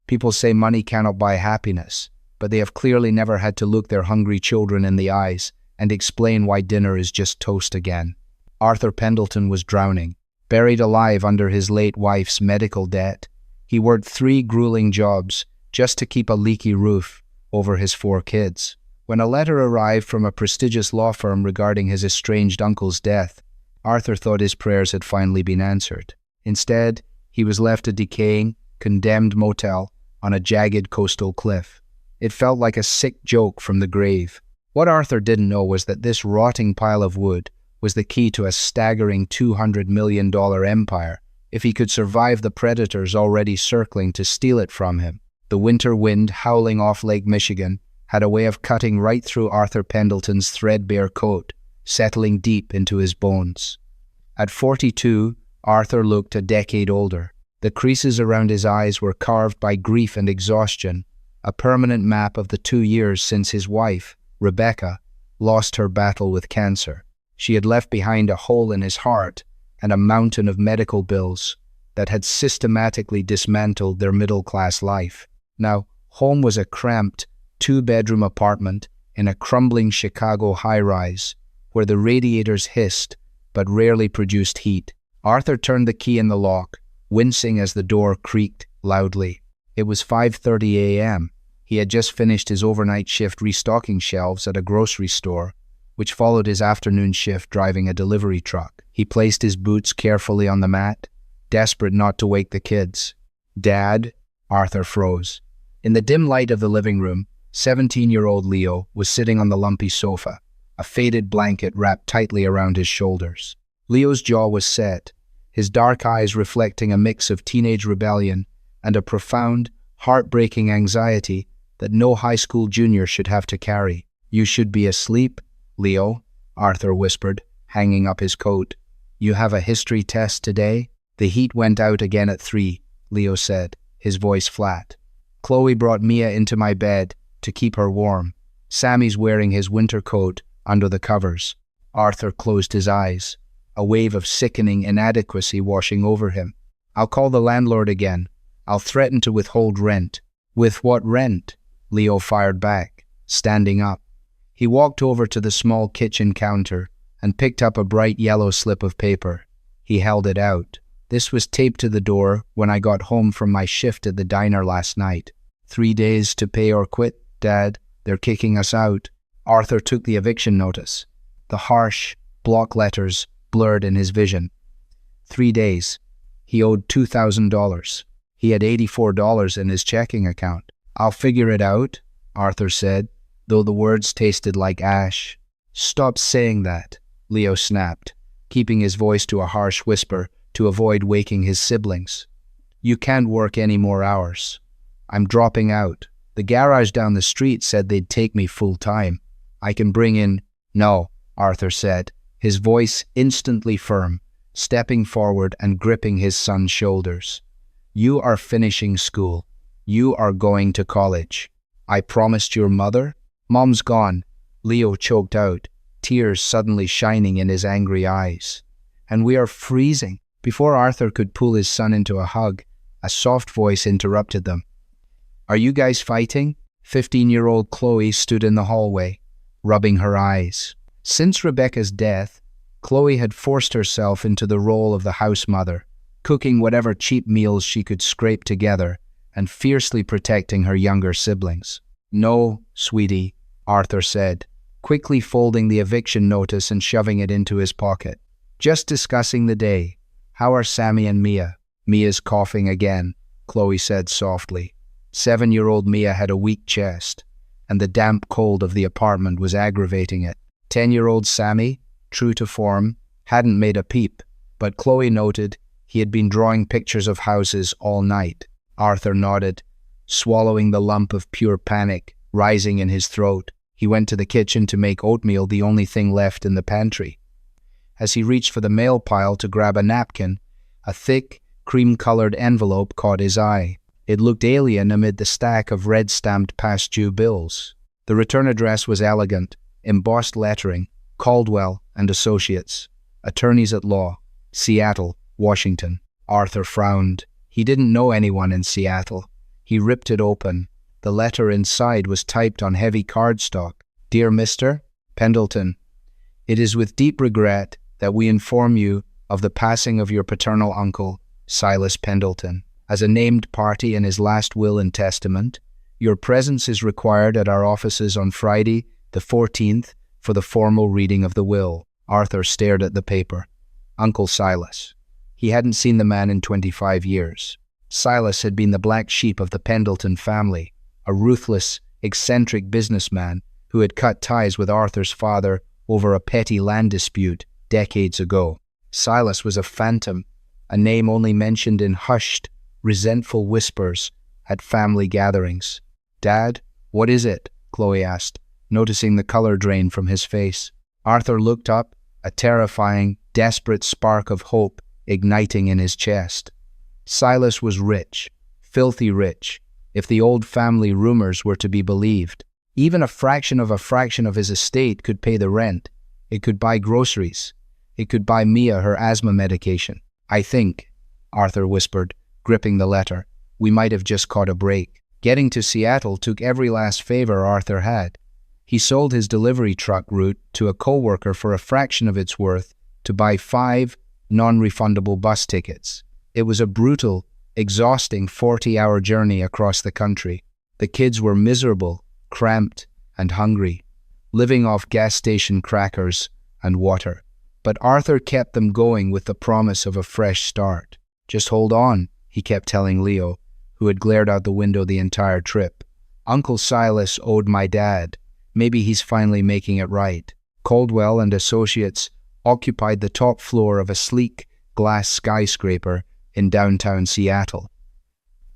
People say money cannot buy happiness, but they have clearly never had to look their hungry children in the eyes and explain why dinner is just toast again. Arthur Pendleton was drowning, buried alive under his late wife's medical debt. He worked 3 grueling jobs just to keep a leaky roof over his 4 kids. When a letter arrived from a prestigious law firm regarding his estranged uncle's death, Arthur thought his prayers had finally been answered. Instead, he was left a decaying, condemned motel on a jagged coastal cliff. It felt like a sick joke from the grave. What Arthur didn't know was that this rotting pile of wood was the key to a staggering $200 million empire if he could survive the predators already circling to steal it from him. The winter wind howling off Lake Michigan had a way of cutting right through Arthur Pendleton's threadbare coat, settling deep into his bones. At 42, Arthur looked a decade older. The creases around his eyes were carved by grief and exhaustion, a permanent map of the 2 years since his wife, Rebecca, lost her battle with cancer. She had left behind a hole in his heart and a mountain of medical bills that had systematically dismantled their middle-class life. Now, home was a cramped, 2-bedroom apartment in a crumbling Chicago high-rise where the radiators hissed but rarely produced heat. Arthur turned the key in the lock, wincing as the door creaked loudly. It was 5:30 a.m. He had just finished his overnight shift restocking shelves at a grocery store, which followed his afternoon shift driving a delivery truck. He placed his boots carefully on the mat, desperate not to wake the kids. "Dad?" Arthur froze. In the dim light of the living room, 17-year-old Leo was sitting on the lumpy sofa, a faded blanket wrapped tightly around his shoulders. Leo's jaw was set, his dark eyes reflecting a mix of teenage rebellion and a profound, heartbreaking anxiety that no high school junior should have to carry. "You should be asleep, Leo," Arthur whispered, hanging up his coat. "You have a history test today?" "The heat went out again at 3, Leo said, his voice flat. "Chloe brought Mia into my bed to keep her warm. Sammy's wearing his winter coat under the covers." Arthur closed his eyes, a wave of sickening inadequacy washing over him. "I'll call the landlord again. I'll threaten to withhold rent." "With what rent?" Leo fired back, standing up. He walked over to the small kitchen counter and picked up a bright yellow slip of paper. He held it out. "This was taped to the door when I got home from my shift at the diner last night. 3 days to pay or quit, Dad. They're kicking us out." Arthur took the eviction notice. The harsh, block letters blurred in his vision. 3 days. He owed $2,000. He had $84 in his checking account. "I'll figure it out," Arthur said, though the words tasted like ash. "Stop saying that," Leo snapped, keeping his voice to a harsh whisper to avoid waking his siblings. "You can't work any more hours. I'm dropping out. The garage down the street said they'd take me full-time. I can bring in—" "No," Arthur said, his voice instantly firm, stepping forward and gripping his son's shoulders. "You are finishing school. You are going to college. I promised your mother?" "Mom's gone," Leo choked out, tears suddenly shining in his angry eyes. "And we are freezing." Before Arthur could pull his son into a hug, a soft voice interrupted them. "Are you guys fighting?" 15-year-old Chloe stood in the hallway, rubbing her eyes. Since Rebecca's death, Chloe had forced herself into the role of the house mother, cooking whatever cheap meals she could scrape together and fiercely protecting her younger siblings. "No, sweetie," Arthur said, quickly folding the eviction notice and shoving it into his pocket. "Just discussing the day. How are Sammy and Mia?" "Mia's coughing again," Chloe said softly. 7-year-old Mia had a weak chest, and the damp cold of the apartment was aggravating it. 10-year-old Sammy, true to form, hadn't made a peep, but Chloe noted he had been drawing pictures of houses all night. Arthur nodded, swallowing the lump of pure panic rising in his throat. He went to the kitchen to make oatmeal the only thing left in the pantry. As he reached for the mail pile to grab a napkin, a thick, cream-colored envelope caught his eye. It looked alien amid the stack of red-stamped past-due bills. The return address was elegant, embossed lettering, Caldwell and Associates, Attorneys at Law, Seattle, Washington. Arthur frowned. He didn't know anyone in Seattle. He ripped it open. The letter inside was typed on heavy cardstock. Dear Mr. Pendleton, it is with deep regret that we inform you of the passing of your paternal uncle, Silas Pendleton. As a named party in his last will and testament, your presence is required at our offices on Friday, the 14th, for the formal reading of the will. Arthur stared at the paper. Uncle Silas. He hadn't seen the man in 25 years. Silas had been the black sheep of the Pendleton family, a ruthless, eccentric businessman who had cut ties with Arthur's father over a petty land dispute decades ago. Silas was a phantom, a name only mentioned in hushed, resentful whispers at family gatherings. Dad, what is it? Chloe asked, noticing the color drain from his face. Arthur looked up, a terrifying, desperate spark of hope igniting in his chest. Silas was rich, filthy rich, if the old family rumors were to be believed. Even a fraction of his estate could pay the rent. It could buy groceries. It could buy Mia her asthma medication. I think, Arthur whispered, gripping the letter, we might have just caught a break. Getting to Seattle took every last favor Arthur had. He sold his delivery truck route to a coworker for a fraction of its worth to buy 5 non-refundable bus tickets. It was a brutal, exhausting 40-hour journey across the country. The kids were miserable, cramped, and hungry, living off gas station crackers and water. But Arthur kept them going with the promise of a fresh start. Just hold on, he kept telling Leo, who had glared out the window the entire trip. Uncle Silas owed my dad. Maybe he's finally making it right. Caldwell and Associates occupied the top floor of a sleek glass skyscraper in downtown Seattle.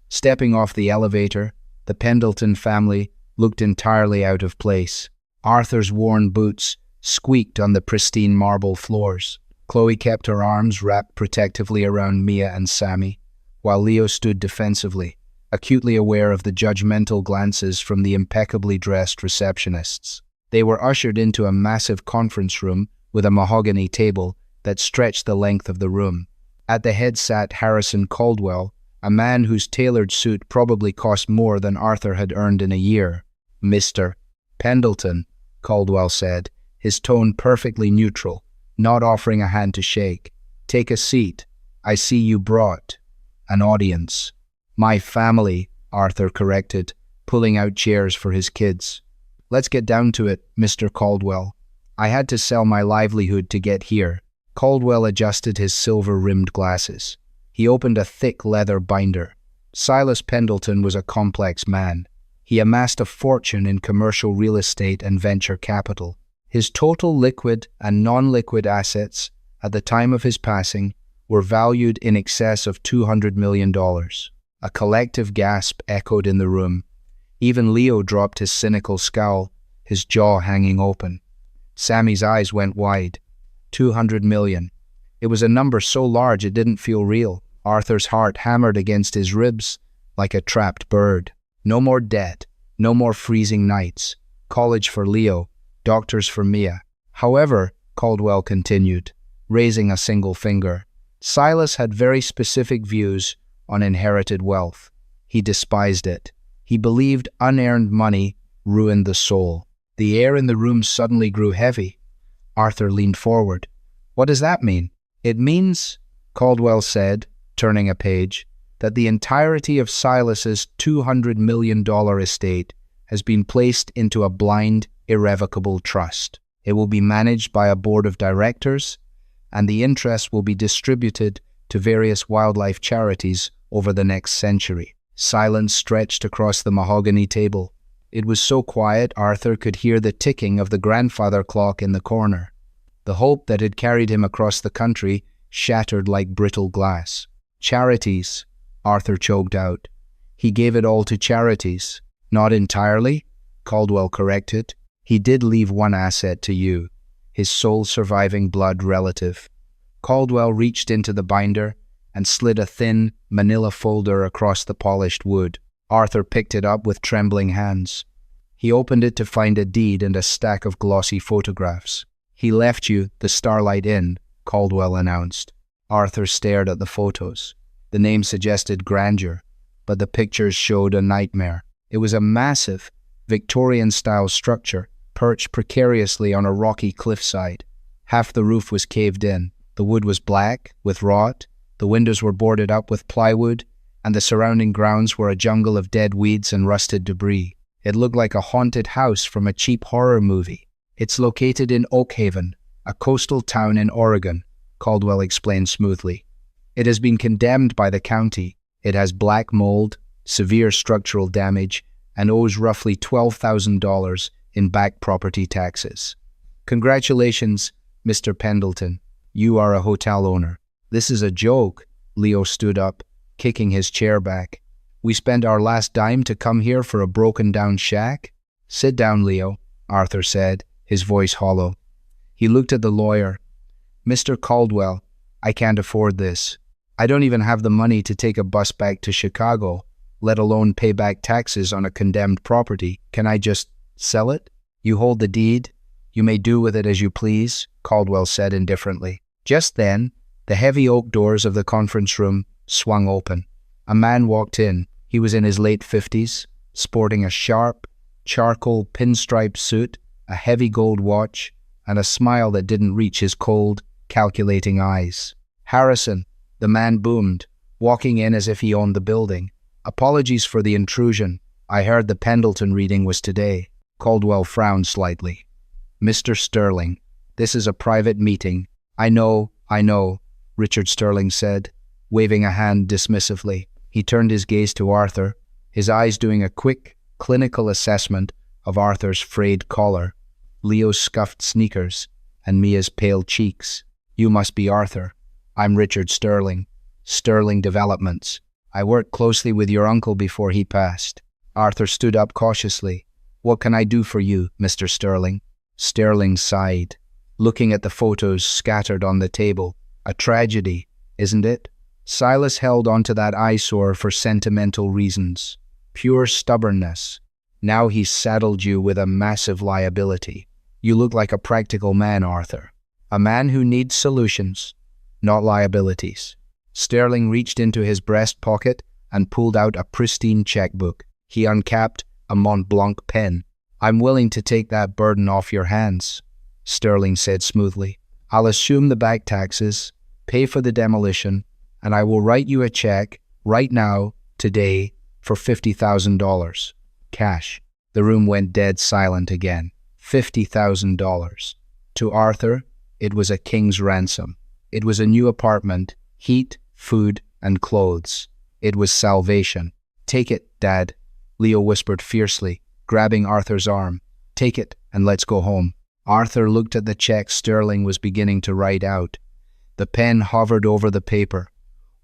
Stepping off the elevator, the Pendleton family looked entirely out of place. Arthur's worn boots squeaked on the pristine marble floors. Chloe kept her arms wrapped protectively around Mia and Sammy, while Leo stood defensively, acutely aware of the judgmental glances from the impeccably dressed receptionists. They were ushered into a massive conference room with a mahogany table that stretched the length of the room. At the head sat Harrison Caldwell, a man whose tailored suit probably cost more than Arthur had earned in a year. Mr. Pendleton, Caldwell said, his tone perfectly neutral, not offering a hand to shake. Take a seat. I see you brought an audience. My family, Arthur corrected, pulling out chairs for his kids. Let's get down to it, Mr. Caldwell. I had to sell my livelihood to get here. Caldwell adjusted his silver-rimmed glasses. He opened a thick leather binder. Silas Pendleton was a complex man. He amassed a fortune in commercial real estate and venture capital. His total liquid and non-liquid assets at the time of his passing were valued in excess of $200 million. A collective gasp echoed in the room. Even Leo dropped his cynical scowl, his jaw hanging open. Sammy's eyes went wide. 200 million. It was a number so large it didn't feel real. Arthur's heart hammered against his ribs like a trapped bird. No more debt, no more freezing nights. College for Leo, doctors for Mia. However, Caldwell continued, raising a single finger, Silas had very specific views on inherited wealth. He despised it. He believed unearned money ruined the soul. The air in the room suddenly grew heavy. Arthur leaned forward. What does that mean? It means, Caldwell said, turning a page, that the entirety of Silas's $200 million estate has been placed into a blind, irrevocable trust. It will be managed by a board of directors, and the interest will be distributed to various wildlife charities over the next century. Silence stretched across the mahogany table. It was so quiet Arthur could hear the ticking of the grandfather clock in the corner. The hope that had carried him across the country shattered like brittle glass. Charities, Arthur choked out. He gave it all to charities. Not entirely, Caldwell corrected. He did leave one asset to you, his sole surviving blood relative. Caldwell reached into the binder and slid a thin, manila folder across the polished wood. Arthur picked it up with trembling hands. He opened it to find a deed and a stack of glossy photographs. He left you the Starlight Inn, Caldwell announced. Arthur stared at the photos. The name suggested grandeur, but the pictures showed a nightmare. It was a massive, Victorian-style structure perched precariously on a rocky cliffside. Half the roof was caved in. The wood was black, with rot, the windows were boarded up with plywood, and the surrounding grounds were a jungle of dead weeds and rusted debris. It looked like a haunted house from a cheap horror movie. It's located in Oak Haven, a coastal town in Oregon, Caldwell explained smoothly. It has been condemned by the county. It has black mold, severe structural damage, and owes roughly $12,000 in back property taxes. Congratulations, Mr. Pendleton. You are a hotel owner. This is a joke. Leo stood up, kicking his chair back. We spent our last dime to come here for a broken-down shack? Sit down, Leo, Arthur said, his voice hollow. He looked at the lawyer. Mr. Caldwell, I can't afford this. I don't even have the money to take a bus back to Chicago, let alone pay back taxes on a condemned property. Can I just sell it? You hold the deed. You may do with it as you please, Caldwell said indifferently. Just then, the heavy oak doors of the conference room swung open. A man walked in. He was in his late 50s, sporting a sharp, charcoal pinstripe suit, a heavy gold watch, and a smile that didn't reach his cold, calculating eyes. Harrison, the man boomed, walking in as if he owned the building. Apologies for the intrusion. I heard the Pendleton reading was today. Caldwell frowned slightly. Mr. Sterling, this is a private meeting. I know, Richard Sterling said, waving a hand dismissively. He turned his gaze to Arthur, his eyes doing a quick, clinical assessment of Arthur's frayed collar, Leo's scuffed sneakers, and Mia's pale cheeks. You must be Arthur. I'm Richard Sterling. Sterling Developments. I worked closely with your uncle before he passed. Arthur stood up cautiously. What can I do for you, Mr. Sterling? Sterling sighed, looking at the photos scattered on the table. A tragedy, isn't it? Silas held onto that eyesore for sentimental reasons. Pure stubbornness. Now he's saddled you with a massive liability. You look like a practical man, Arthur. A man who needs solutions, not liabilities. Sterling reached into his breast pocket and pulled out a pristine checkbook. He uncapped a Mont Blanc pen. I'm willing to take that burden off your hands, Sterling said smoothly. I'll assume the back taxes, pay for the demolition, and I will write you a check right now, today, for $50,000. Cash. The room went dead silent again. $50,000. To Arthur, it was a king's ransom. It was a new apartment, heat, food, and clothes. It was salvation. Take it, Dad, Leo whispered fiercely, grabbing Arthur's arm. Take it, and let's go home. Arthur looked at the check Sterling was beginning to write out. The pen hovered over the paper.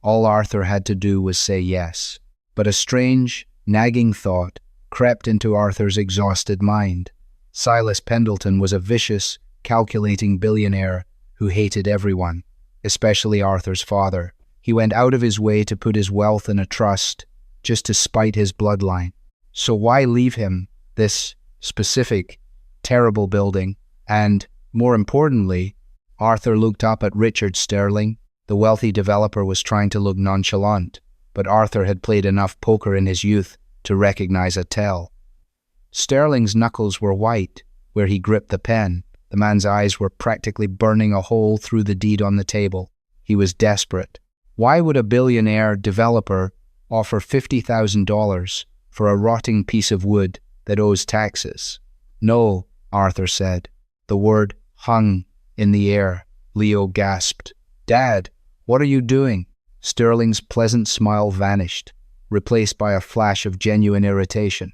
All Arthur had to do was say yes. But a strange, nagging thought crept into Arthur's exhausted mind. Silas Pendleton was a vicious, calculating billionaire who hated everyone, especially Arthur's father. He went out of his way to put his wealth in a trust, just to spite his bloodline. So why leave him this specific, terrible building? And, more importantly, Arthur looked up at Richard Sterling. The wealthy developer was trying to look nonchalant, but Arthur had played enough poker in his youth to recognize a tell. Sterling's knuckles were white where he gripped the pen. The man's eyes were practically burning a hole through the deed on the table. He was desperate. Why would a billionaire developer offer $50,000 for a rotting piece of wood that owes taxes? No, Arthur said. The word hung in the air. Leo gasped. Dad, what are you doing? Sterling's pleasant smile vanished, replaced by a flash of genuine irritation.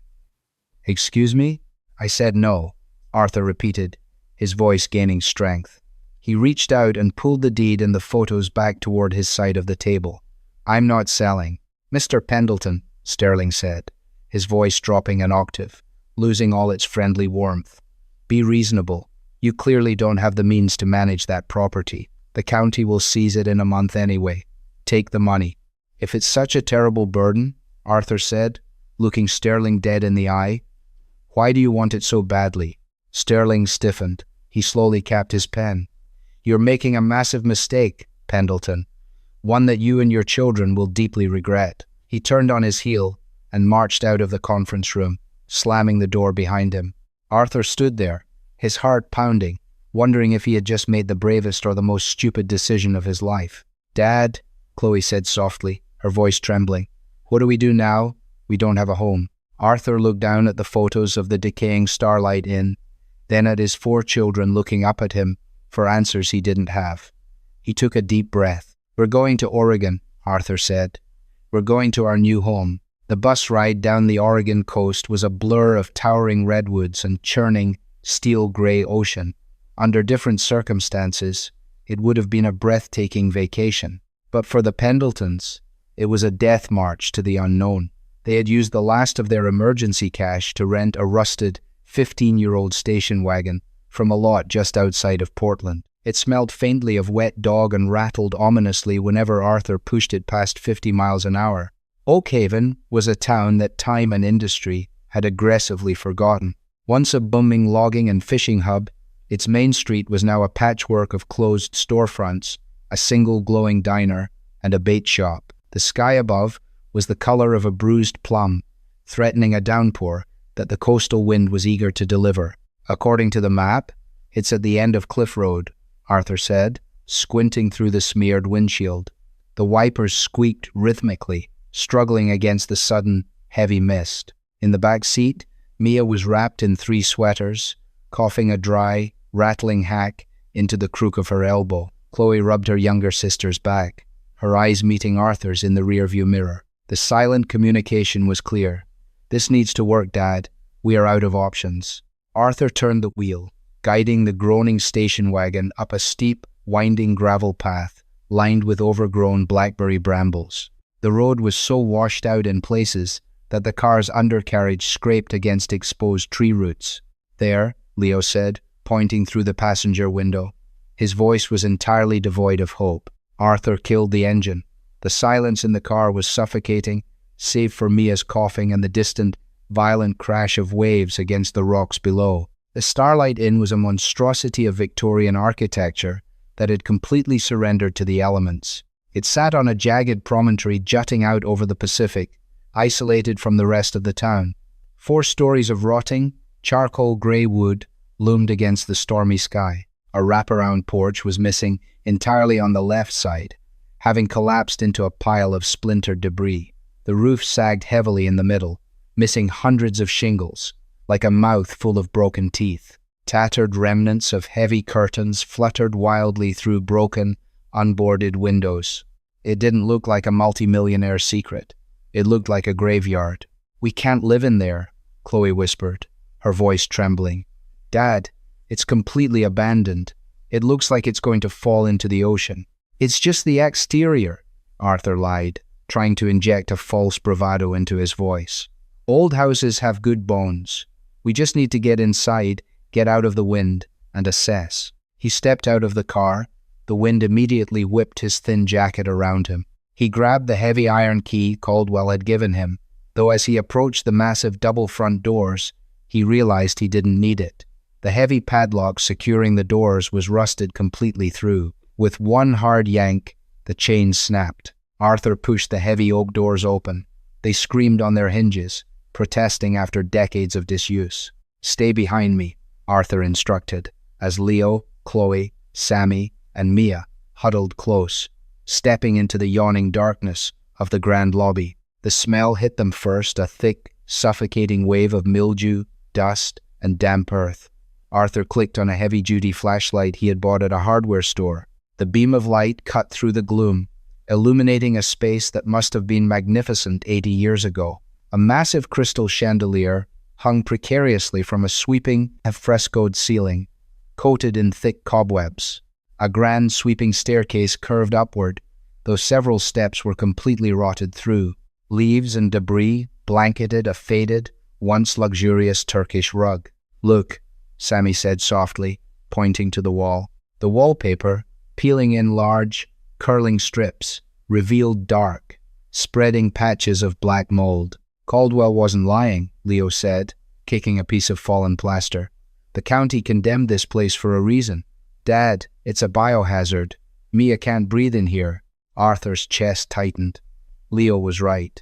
Excuse me? I said no, Arthur repeated, his voice gaining strength. He reached out and pulled the deed and the photos back toward his side of the table. I'm not selling. Mr. Pendleton, Sterling said, his voice dropping an octave, losing all its friendly warmth. Be reasonable. You clearly don't have the means to manage that property. The county will seize it in a month anyway. Take the money. If it's such a terrible burden, Arthur said, looking Sterling dead in the eye, why do you want it so badly? Sterling stiffened. He slowly capped his pen. You're making a massive mistake, Pendleton. One that you and your children will deeply regret. He turned on his heel and marched out of the conference room, slamming the door behind him. Arthur stood there, his heart pounding, wondering if he had just made the bravest or the most stupid decision of his life. "Dad," Chloe said softly, her voice trembling. "What do we do now? We don't have a home." Arthur looked down at the photos of the decaying Starlight Inn, then at his 4 children looking up at him for answers he didn't have. He took a deep breath. "We're going to Oregon," Arthur said. "We're going to our new home." The bus ride down the Oregon coast was a blur of towering redwoods and churning, steel-gray ocean. Under different circumstances, it would have been a breathtaking vacation. But for the Pendletons, it was a death march to the unknown. They had used the last of their emergency cash to rent a rusted 15-year-old station wagon from a lot just outside of Portland. It smelled faintly of wet dog and rattled ominously whenever Arthur pushed it past 50 miles an hour. Oakhaven was a town that time and industry had aggressively forgotten. Once a booming logging and fishing hub, its main street was now a patchwork of closed storefronts, a single glowing diner, and a bait shop. The sky above was the color of a bruised plum, threatening a downpour that the coastal wind was eager to deliver. "According to the map, it's at the end of Cliff Road," Arthur said, squinting through the smeared windshield. The wipers squeaked rhythmically, struggling against the sudden, heavy mist. In the back seat, Mia was wrapped in 3 sweaters, coughing a dry, rattling hack into the crook of her elbow. Chloe rubbed her younger sister's back, her eyes meeting Arthur's in the rearview mirror. The silent communication was clear. "This needs to work, Dad. We are out of options." Arthur turned the wheel, guiding the groaning station wagon up a steep, winding gravel path lined with overgrown blackberry brambles. The road was so washed out in places that the car's undercarriage scraped against exposed tree roots. "There," Leo said, pointing through the passenger window. His voice was entirely devoid of hope. Arthur killed the engine. The silence in the car was suffocating, save for Mia's coughing and the distant, violent crash of waves against the rocks below. The Starlight Inn was a monstrosity of Victorian architecture that had completely surrendered to the elements. It sat on a jagged promontory jutting out over the Pacific, isolated from the rest of the town. 4 stories of rotting, charcoal-grey wood loomed against the stormy sky. A wraparound porch was missing entirely on the left side, having collapsed into a pile of splintered debris. The roof sagged heavily in the middle, missing hundreds of shingles, like a mouth full of broken teeth. Tattered remnants of heavy curtains fluttered wildly through broken, unboarded windows. It didn't look like a multimillionaire secret. It looked like a graveyard. "We can't live in there," Chloe whispered, her voice trembling. "Dad, it's completely abandoned. It looks like it's going to fall into the ocean." "It's just the exterior," Arthur lied, trying to inject a false bravado into his voice. "Old houses have good bones. We just need to get inside, get out of the wind, and assess." He stepped out of the car. The wind immediately whipped his thin jacket around him. He grabbed the heavy iron key Caldwell had given him, though as he approached the massive double front doors, he realized he didn't need it. The heavy padlock securing the doors was rusted completely through. With one hard yank, the chains snapped. Arthur pushed the heavy oak doors open. They screamed on their hinges, protesting after decades of disuse. "Stay behind me," Arthur instructed, as Leo, Chloe, Sammy, and Mia huddled close, stepping into the yawning darkness of the grand lobby. The smell hit them first, a thick, suffocating wave of mildew, dust, and damp earth. Arthur clicked on a heavy-duty flashlight he had bought at a hardware store. The beam of light cut through the gloom, illuminating a space that must have been magnificent 80 years ago. A massive crystal chandelier hung precariously from a sweeping, frescoed ceiling, coated in thick cobwebs. A grand sweeping staircase curved upward, though several steps were completely rotted through. Leaves and debris blanketed a faded, once luxurious Turkish rug. "Look," Sammy said softly, pointing to the wall. The wallpaper, peeling in large, curling strips, revealed dark, spreading patches of black mold. "Caldwell wasn't lying," Leo said, kicking a piece of fallen plaster. "The county condemned this place for a reason. Dad, it's a biohazard. Mia can't breathe in here." Arthur's chest tightened. Leo was right.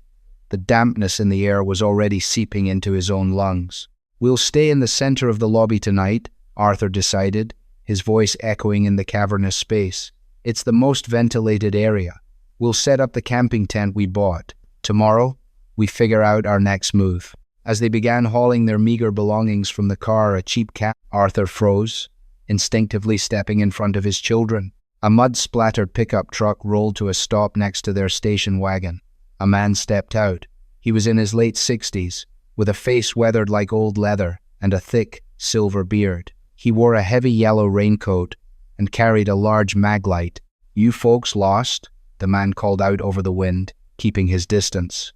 The dampness in the air was already seeping into his own lungs. "We'll stay in the center of the lobby tonight," Arthur decided, his voice echoing in the cavernous space. "It's the most ventilated area. We'll set up the camping tent we bought. Tomorrow, we figure out our next move." As they began hauling their meager belongings from the car, a cheap cab, Arthur froze, instinctively stepping in front of his children. A mud-splattered pickup truck rolled to a stop next to their station wagon. A man stepped out. He was in his late 60s, with a face weathered like old leather and a thick, silver beard. He wore a heavy yellow raincoat and carried a large maglite. "You folks lost?" the man called out over the wind, keeping his distance.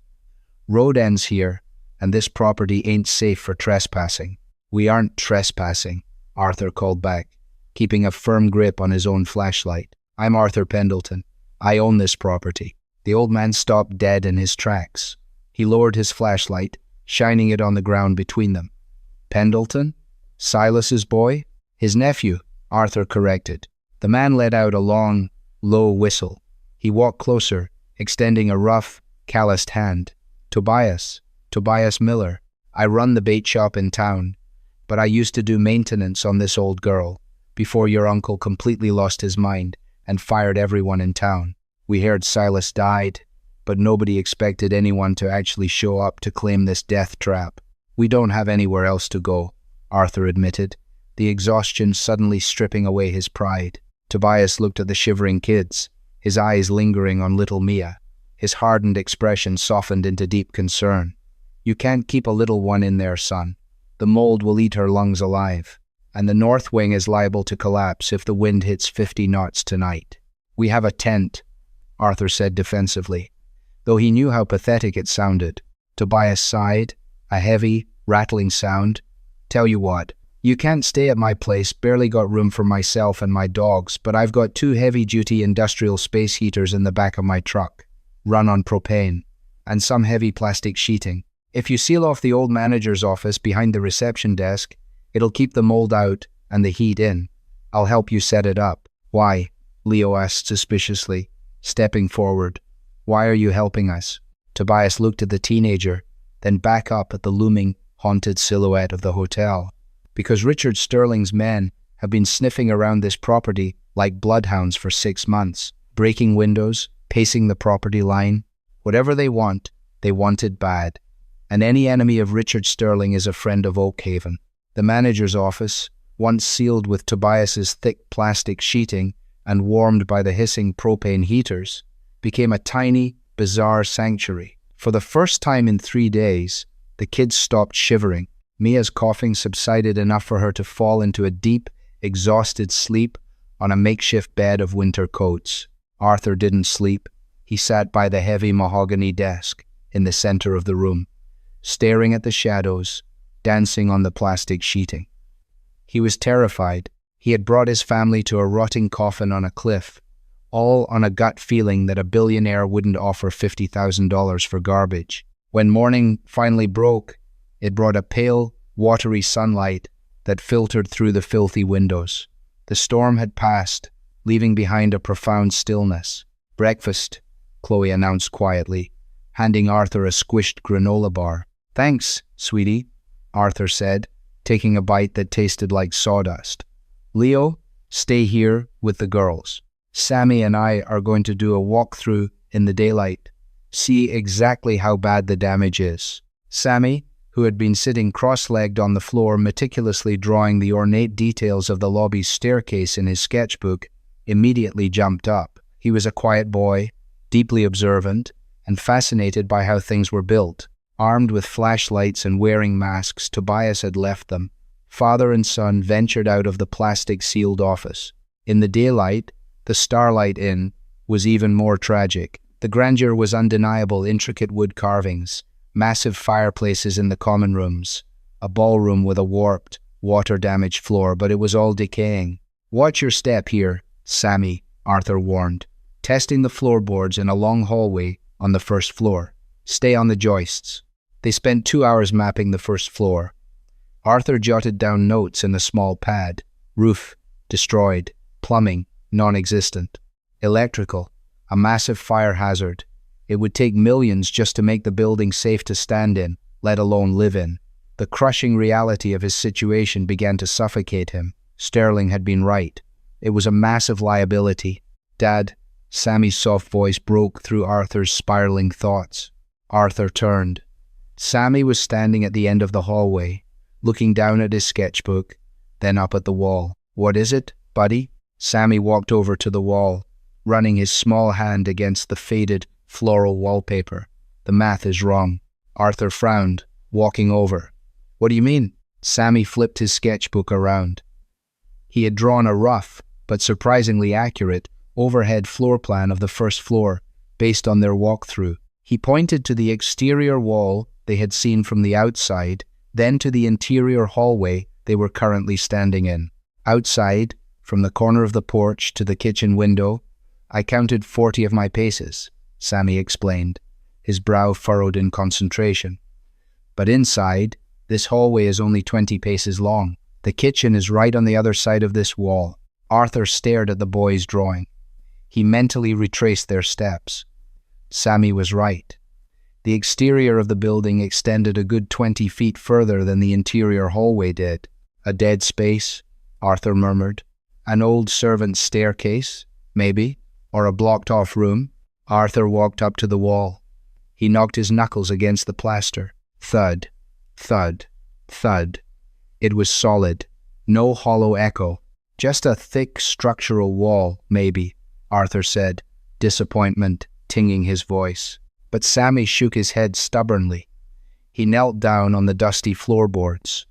"Road ends here, and this property ain't safe for trespassing." "We aren't trespassing," Arthur called back, keeping a firm grip on his own flashlight. "I'm Arthur Pendleton. I own this property." The old man stopped dead in his tracks. He lowered his flashlight, shining it on the ground between them. "Pendleton? Silas's boy?" "His nephew," Arthur corrected. The man let out a long, low whistle. He walked closer, extending a rough, calloused hand. "Tobias Miller. I run the bait shop in town, but I used to do maintenance on this old girl before your uncle completely lost his mind and fired everyone in town. We heard Silas died, but nobody expected anyone to actually show up to claim this death trap. We don't have anywhere else to go," Arthur admitted, the exhaustion suddenly stripping away his pride. Tobias looked at the shivering kids, his eyes lingering on little Mia. His hardened expression softened into deep concern. "You can't keep a little one in there, son. The mold will eat her lungs alive, and the north wing is liable to collapse if the wind hits 50 knots tonight." "We have a tent," Arthur said defensively, though he knew how pathetic it sounded. Tobias sighed, a heavy, rattling sound. "Tell you what, you can't stay at my place, barely got room for myself and my dogs, but I've got 2 heavy-duty industrial space heaters in the back of my truck, run on propane, and some heavy plastic sheeting. If you seal off the old manager's office behind the reception desk, it'll keep the mold out and the heat in. I'll help you set it up." "Why?" Leo asked suspiciously, stepping forward. "Why are you helping us?" Tobias looked at the teenager, then back up at the looming, haunted silhouette of the hotel. "Because Richard Sterling's men have been sniffing around this property like bloodhounds for 6 months, breaking windows, pacing the property line. Whatever they want it bad. And any enemy of Richard Sterling is a friend of Oakhaven." The manager's office, once sealed with Tobias's thick plastic sheeting and warmed by the hissing propane heaters, became a tiny, bizarre sanctuary. For the first time in 3 days, the kids stopped shivering. Mia's coughing subsided enough for her to fall into a deep, exhausted sleep on a makeshift bed of winter coats. Arthur didn't sleep. He sat by the heavy mahogany desk in the center of the room, staring at the shadows dancing on the plastic sheeting. He was terrified. He had brought his family to a rotting coffin on a cliff, all on a gut feeling that a billionaire wouldn't offer $50,000 for garbage. When morning finally broke, it brought a pale, watery sunlight that filtered through the filthy windows. The storm had passed, leaving behind a profound stillness. "Breakfast," Chloe announced quietly, handing Arthur a squished granola bar. "Thanks, sweetie," Arthur said, taking a bite that tasted like sawdust. "Leo, stay here with the girls. Sammy and I are going to do a walkthrough in the daylight, see exactly how bad the damage is." Sammy, who had been sitting cross-legged on the floor meticulously drawing the ornate details of the lobby's staircase in his sketchbook, immediately jumped up. He was a quiet boy, deeply observant, and fascinated by how things were built. Armed with flashlights and wearing masks, Tobias had left them. Father and son ventured out of the plastic-sealed office. In the daylight, the Starlight Inn was even more tragic. The grandeur was undeniable: intricate wood carvings, massive fireplaces in the common rooms, a ballroom with a warped, water-damaged floor, but it was all decaying. "Watch your step here, Sammy," Arthur warned, testing the floorboards in a long hallway on the first floor. "Stay on the joists." They spent 2 hours mapping the first floor. Arthur jotted down notes in a small pad. Roof, destroyed. Plumbing, non-existent. Electrical, a massive fire hazard. It would take millions just to make the building safe to stand in, let alone live in. The crushing reality of his situation began to suffocate him. Sterling had been right. It was a massive liability. "Dad," Sammy's soft voice broke through Arthur's spiraling thoughts. Arthur turned. Sammy was standing at the end of the hallway, looking down at his sketchbook, then up at the wall. "What is it, buddy?" Sammy walked over to the wall, running his small hand against the faded floral wallpaper. "The math is wrong." Arthur frowned, walking over. "What do you mean?" Sammy flipped his sketchbook around. He had drawn a rough, but surprisingly accurate, overhead floor plan of the first floor, based on their walkthrough. He pointed to the exterior wall they had seen from the outside, then to the interior hallway they were currently standing in. "Outside, from the corner of the porch to the kitchen window, I counted 40 of my paces," Sammy explained, his brow furrowed in concentration. "But inside, this hallway is only 20 paces long. The kitchen is right on the other side of this wall." Arthur stared at the boy's drawing. He mentally retraced their steps. Sammy was right. The exterior of the building extended a good 20 feet further than the interior hallway did. "A dead space," Arthur murmured. "An old servant's staircase, maybe, or a blocked-off room." Arthur walked up to the wall. He knocked his knuckles against the plaster. Thud, thud, thud. It was solid, no hollow echo. "Just a thick structural wall, maybe," Arthur said, disappointment tinging his voice. But Sammy shook his head stubbornly. He knelt down on the dusty floorboards.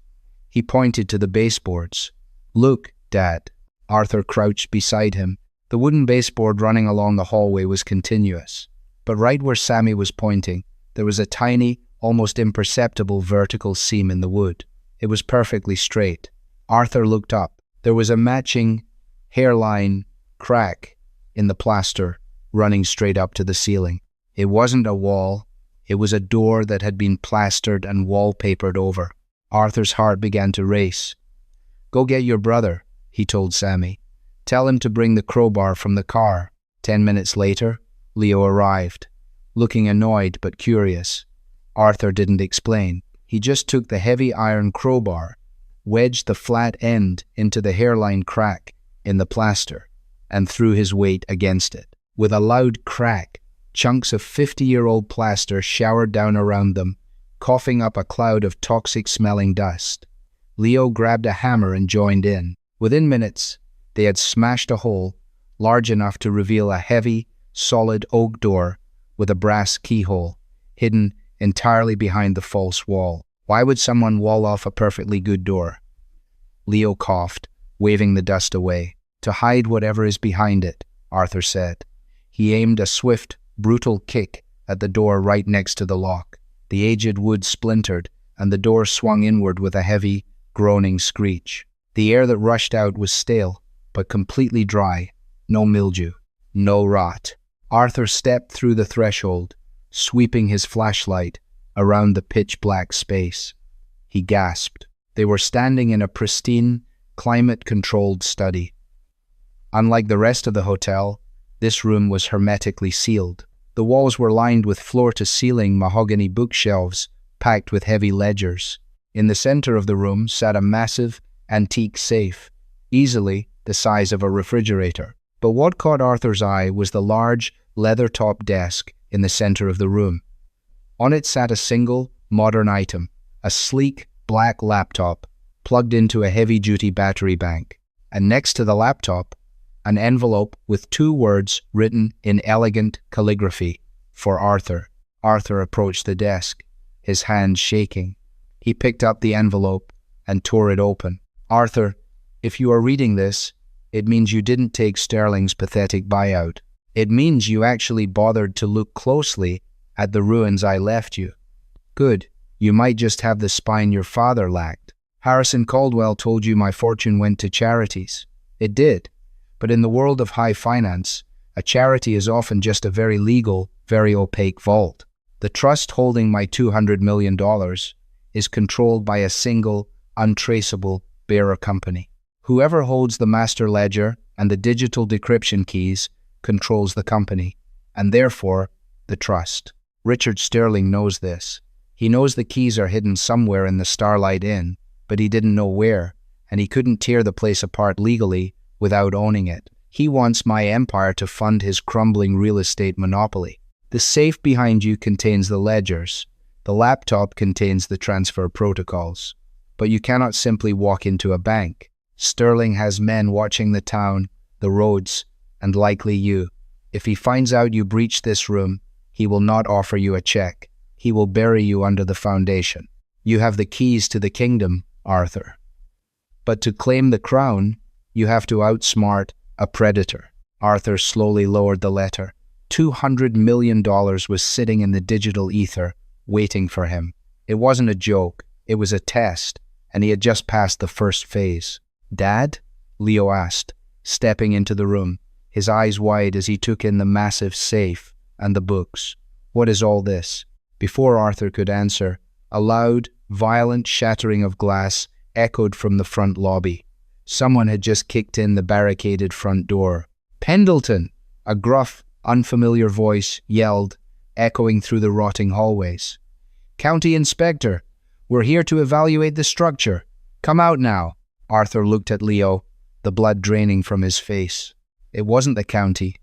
He pointed to the baseboards. "Look, Dad." Arthur crouched beside him. The wooden baseboard running along the hallway was continuous. But right where Sammy was pointing, there was a tiny, almost imperceptible vertical seam in the wood. It was perfectly straight. Arthur looked up. There was a matching hairline crack in the plaster running straight up to the ceiling. It wasn't a wall. It was a door that had been plastered and wallpapered over. Arthur's heart began to race. "Go get your brother," he told Sammy. "Tell him to bring the crowbar from the car." 10 minutes later, Leo arrived, looking annoyed but curious. Arthur didn't explain. He just took the heavy iron crowbar, wedged the flat end into the hairline crack in the plaster, and threw his weight against it. With a loud crack, chunks of 50-year-old plaster showered down around them, coughing up a cloud of toxic-smelling dust. Leo grabbed a hammer and joined in. Within minutes, they had smashed a hole large enough to reveal a heavy, solid oak door with a brass keyhole, hidden entirely behind the false wall. Why would someone wall off a perfectly good door? Leo coughed, waving the dust away. "To hide whatever is behind it," Arthur said. He aimed a swift, brutal kick at the door right next to the lock. The aged wood splintered, and the door swung inward with a heavy, groaning screech. The air that rushed out was stale, but completely dry. No mildew, no rot. Arthur stepped through the threshold, sweeping his flashlight around the pitch-black space. He gasped. They were standing in a pristine, climate-controlled study. Unlike the rest of the hotel, this room was hermetically sealed. The walls were lined with floor-to-ceiling mahogany bookshelves packed with heavy ledgers. In the center of the room sat a massive, antique safe, easily the size of a refrigerator. But what caught Arthur's eye was the large, leather-topped desk in the center of the room. On it sat a single, modern item, a sleek, black laptop plugged into a heavy-duty battery bank. And next to the laptop, an envelope with 2 words written in elegant calligraphy, "For Arthur." Arthur approached the desk, his hand shaking. He picked up the envelope and tore it open. "Arthur, if you are reading this, it means you didn't take Sterling's pathetic buyout. It means you actually bothered to look closely at the ruins I left you. Good. You might just have the spine your father lacked. Harrison Caldwell told you my fortune went to charities. It did. But in the world of high finance, a charity is often just a very legal, very opaque vault. The trust holding my $200 million is controlled by a single, untraceable bearer company. Whoever holds the master ledger and the digital decryption keys controls the company, and therefore the trust. Richard Sterling knows this. He knows the keys are hidden somewhere in the Starlight Inn, but he didn't know where, and he couldn't tear the place apart legally without owning it. He wants my empire to fund his crumbling real estate monopoly. The safe behind you contains the ledgers. The laptop contains the transfer protocols. But you cannot simply walk into a bank. Sterling has men watching the town, the roads, and likely you. If he finds out you breached this room, he will not offer you a check. He will bury you under the foundation. You have the keys to the kingdom, Arthur. But to claim the crown, you have to outsmart a predator. Arthur slowly lowered the letter. $200 million was sitting in the digital ether, waiting for him. It wasn't a joke, it was a test, and he had just passed the first phase. "Dad?" Leo asked, stepping into the room, his eyes wide as he took in the massive safe and the books. "What is all this?" Before Arthur could answer, a loud, violent shattering of glass echoed from the front lobby. Someone had just kicked in the barricaded front door. "Pendleton!" A gruff, unfamiliar voice yelled, echoing through the rotting hallways. "County Inspector, we're here to evaluate the structure. Come out now." Arthur looked at Leo, the blood draining from his face. It wasn't the county.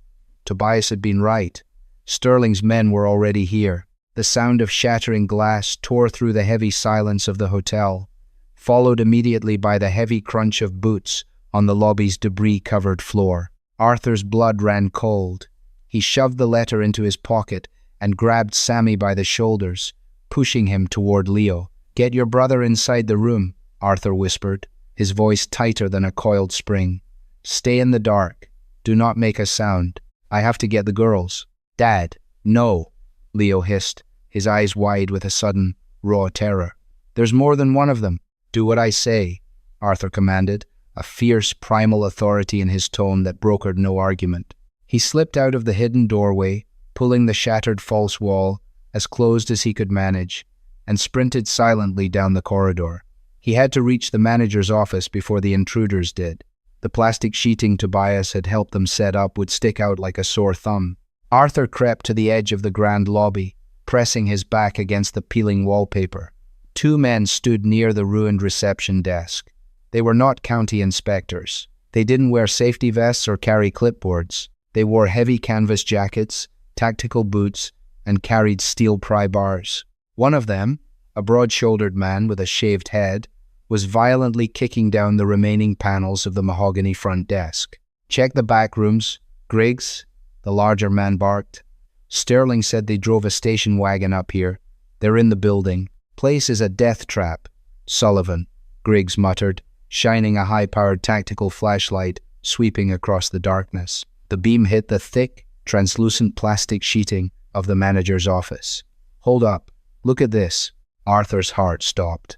Tobias had been right. Sterling's men were already here. The sound of shattering glass tore through the heavy silence of the hotel, followed immediately by the heavy crunch of boots on the lobby's debris-covered floor. Arthur's blood ran cold. He shoved the letter into his pocket and grabbed Sammy by the shoulders, pushing him toward Leo. "Get your brother inside the room," Arthur whispered, his voice tighter than a coiled spring. "Stay in the dark. Do not make a sound. I have to get the girls." "Dad, no," Leo hissed, his eyes wide with a sudden, raw terror. "There's more than one of them." "Do what I say," Arthur commanded, a fierce, primal authority in his tone that brokered no argument. He slipped out of the hidden doorway, pulling the shattered false wall as closed as he could manage, and sprinted silently down the corridor. He had to reach the manager's office before the intruders did. The plastic sheeting Tobias had helped them set up would stick out like a sore thumb. Arthur crept to the edge of the grand lobby, pressing his back against the peeling wallpaper. Two men stood near the ruined reception desk. They were not county inspectors. They didn't wear safety vests or carry clipboards. They wore heavy canvas jackets, tactical boots, and carried steel pry bars. One of them, a broad-shouldered man with a shaved head, was violently kicking down the remaining panels of the mahogany front desk. "Check the back rooms, Griggs," the larger man barked. "Sterling said they drove a station wagon up here. They're in the building. Place is a death trap." "Sullivan," Griggs muttered, shining a high-powered tactical flashlight sweeping across the darkness. The beam hit the thick, translucent plastic sheeting of the manager's office. "Hold up. Look at this." Arthur's heart stopped.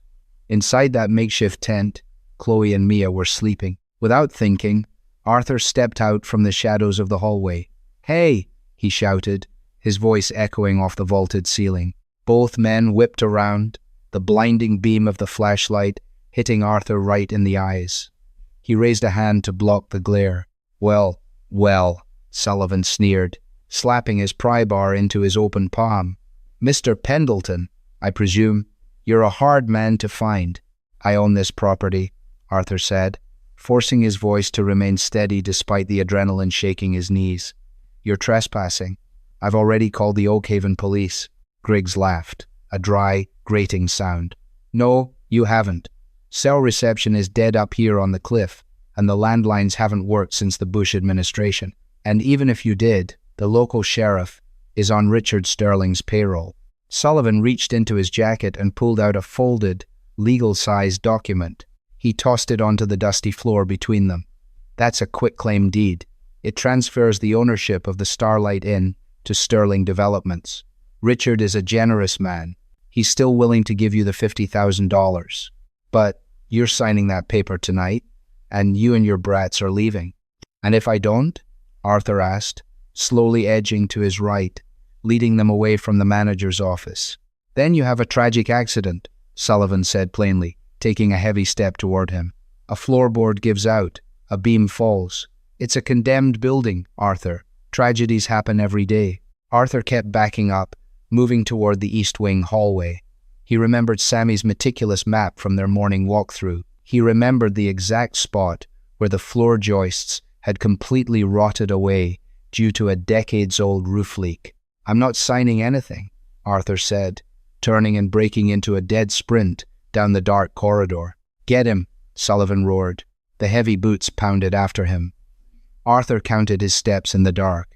Inside that makeshift tent, Chloe and Mia were sleeping. Without thinking, Arthur stepped out from the shadows of the hallway. "Hey!" he shouted, his voice echoing off the vaulted ceiling. Both men whipped around, the blinding beam of the flashlight hitting Arthur right in the eyes. He raised a hand to block the glare. Well, Sullivan sneered, slapping his pry bar into his open palm. "Mr. Pendleton, I presume you're a hard man to find." "I own this property," Arthur said, forcing his voice to remain steady despite the adrenaline shaking his knees. "You're trespassing. I've already called the Oakhaven police." Griggs laughed, a dry, grating sound. "No, you haven't. Cell reception is dead up here on the cliff, and the landlines haven't worked since the Bush administration. And even if you did, the local sheriff is on Richard Sterling's payroll." Sullivan reached into his jacket and pulled out a folded, legal-sized document. He tossed it onto the dusty floor between them. "That's a quitclaim deed. It transfers the ownership of the Starlight Inn to Sterling Developments. Richard is a generous man. He's still willing to give you the $50,000. But you're signing that paper tonight, and you and your brats are leaving." "And if I don't?" Arthur asked, slowly edging to his right, leading them away from the manager's office. "Then you have a tragic accident," Sullivan said plainly, taking a heavy step toward him. "A floorboard gives out. A beam falls. It's a condemned building, Arthur. Tragedies happen every day." Arthur kept backing up, moving toward the East Wing hallway. He remembered Sammy's meticulous map from their morning walkthrough. He remembered the exact spot where the floor joists had completely rotted away due to a decades-old roof leak. "I'm not signing anything," Arthur said, turning and breaking into a dead sprint down the dark corridor. "Get him," Sullivan roared. The heavy boots pounded after him. Arthur counted his steps in the dark.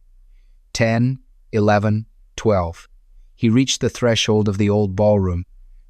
10, 11, 12. He reached the threshold of the old ballroom,